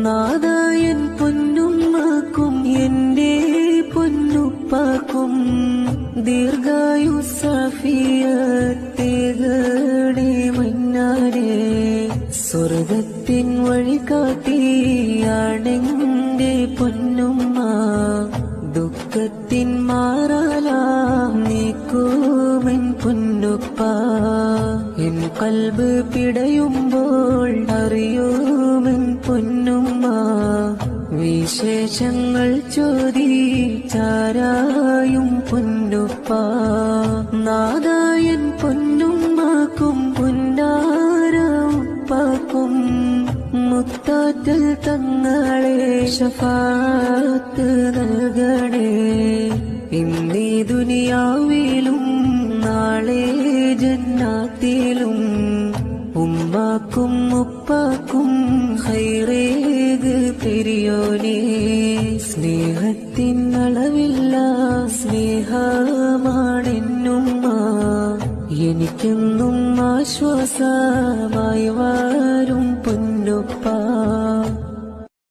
നാദായൻ പൊന്നുമ്മക്കും എന്റെ പൊന്നുപ്പാക്കും ദീർഘായുസ്സാഫിയത്തേകണേ മന്നാരെ. സ്വർഗത്തിൻ വഴി കാട്ടിയാണെന്റെ പൊന്നുമ്മ, ദുഃഖത്തിൻ മാറാലാം നീക്കുമെൻ പൊന്നുപ്പ. എൻ കൽബ് പിടയുമ്പോൾ അറിയുമെൻ പൊന്നുമ്മ, വിശേഷങ്ങൾ ചോദിച്ചാരായും പൊന്നുപ്പ. നാദായൻ പൊന്നുമ്മക്കും പുന്നാര ഉപ്പാക്കും മുത്താറ്റൽ തങ്ങളെ ശഫാഅത്ത് നൽകണേ. ഇന്നീ ദുനിയാവിലും നാളെ ജന്നാത്തിലും ഉമ്മാക്കും ഉപ്പാക്കും ഖൈറേക് പെരിയോനേ. സ്നേഹത്തിൻ അളവില്ല സ്നേഹമാണെന്നുമ്മ, എനിക്കെന്നും ആശ്വാസമായി വാരും പൊന്നുപ്പ.